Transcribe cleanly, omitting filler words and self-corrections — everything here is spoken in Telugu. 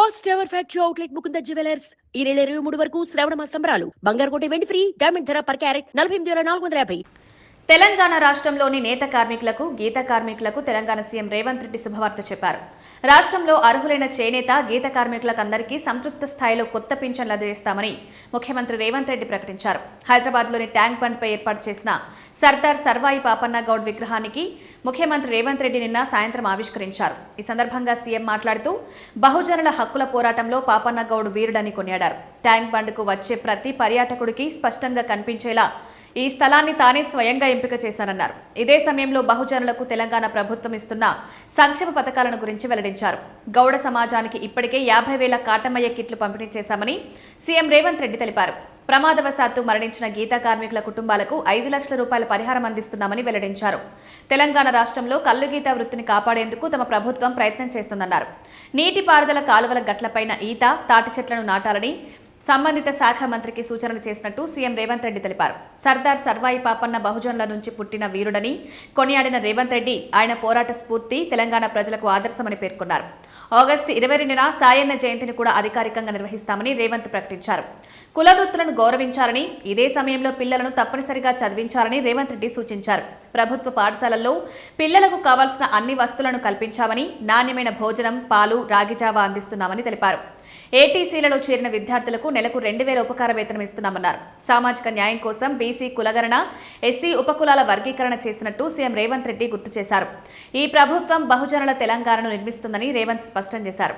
First ever factory outlet Mukunda jewellers ఈ నెల 23 వరకు శ్రావణ మాస సంబరాలు. బంగారు కొంటే వెండి ఫ్రీ. డైమండ్ ధర పర్ క్యారెట్ 48,450. తెలంగాణ రాష్ట్రంలోని నేత కార్మికులకు, గీత కార్మికులకు తెలంగాణ సీఎం రేవంత్ రెడ్డి శుభవార్త చెప్పారు. రాష్ట్రంలో అర్హులైన చేనేత, గీత కార్మికులకందరికీ సంతృప్త స్థాయిలో కొత్త పింఛన్లు అందజేస్తామని ముఖ్యమంత్రి రేవంత్ రెడ్డి ప్రకటించారు. హైదరాబాద్లోని ట్యాంక్ బండ్పై ఏర్పాటు చేసిన సర్దార్ సర్వాయి పాపన్న గౌడ్ విగ్రహానికి ముఖ్యమంత్రి రేవంత్ రెడ్డి నిన్న సాయంత్రం ఆవిష్కరించారు. ఈ సందర్భంగా సీఎం మాట్లాడుతూ బహుజనుల హక్కుల పోరాటంలో పాపన్న గౌడ్ వీరుడని కొనియాడారు. ట్యాంక్ బండ్కు వచ్చే ప్రతి పర్యాటకుడికి స్పష్టంగా కనిపించేలా ఈ స్థలాన్ని తానే స్వయంగా ఎంపిక చేశానన్నారు. ఇదే సమయంలో బహుజనులకు తెలంగాణ ప్రభుత్వం ఇస్తున్న సంక్షేమ పథకాలను గురించి వెల్లడించారు. గౌడ సమాజానికి ఇప్పటికే 50,000 కాటమయ్య కిట్లు పంపిణీ చేశామని సీఎం రేవంత్ రెడ్డి తెలిపారు. ప్రమాదవశాత్తు మరణించిన గీత కార్మికుల కుటుంబాలకు 5 లక్షల రూపాయల పరిహారం అందిస్తున్నామని వెల్లడించారు. తెలంగాణ రాష్ట్రంలో కల్లుగీత వృత్తిని కాపాడేందుకు తమ ప్రభుత్వం ప్రయత్నం చేస్తుందన్నారు. నీటిపారుదల కాలువల గట్లపైన ఈత, తాటి చెట్లను నాటాలని సంబంధిత శాఖ మంత్రికి సూచనలు చేసినట్టు సీఎం రేవంత్ రెడ్డి తెలిపారు. సర్దార్ సర్వాయి పాపన్న బహుజనుల నుంచి పుట్టిన వీరుడని కొనియాడిన రేవంత్ రెడ్డి ఆయన పోరాట స్ఫూర్తి తెలంగాణ ప్రజలకు ఆదర్శమని పేర్కొన్నారు. ఆగస్టు 22న సాయన్న జయంతిని కూడా అధికారికంగా నిర్వహిస్తామని రేవంత్ ప్రకటించారు. కుల వృత్తులను గౌరవించాలని, ఇదే సమయంలో పిల్లలను తప్పనిసరిగా చదివించాలని రేవంత్ రెడ్డి సూచించారు. ప్రభుత్వ పాఠశాలల్లో పిల్లలకు కావాల్సిన అన్ని వస్తువులను కల్పించామని, నాణ్యమైన భోజనం, పాలు, రాగిజావా అందిస్తున్నామని తెలిపారు. ఏటీసీలలో చేరిన విద్యార్థులకు నెలకు 2,000 ఉపకార వేతనం ఇస్తున్నామన్నారు. సామాజిక న్యాయం కోసం బీసీ కులగణన, ఎస్సీ ఉపకులాల వర్గీకరణ చేసినట్టు సీఎం రేవంత్ రెడ్డి గుర్తు చేశారు. ఈ ప్రభుత్వం బహుజనుల తెలంగాణను నిర్మిస్తుందని రేవంత్ స్పష్టం చేశారు.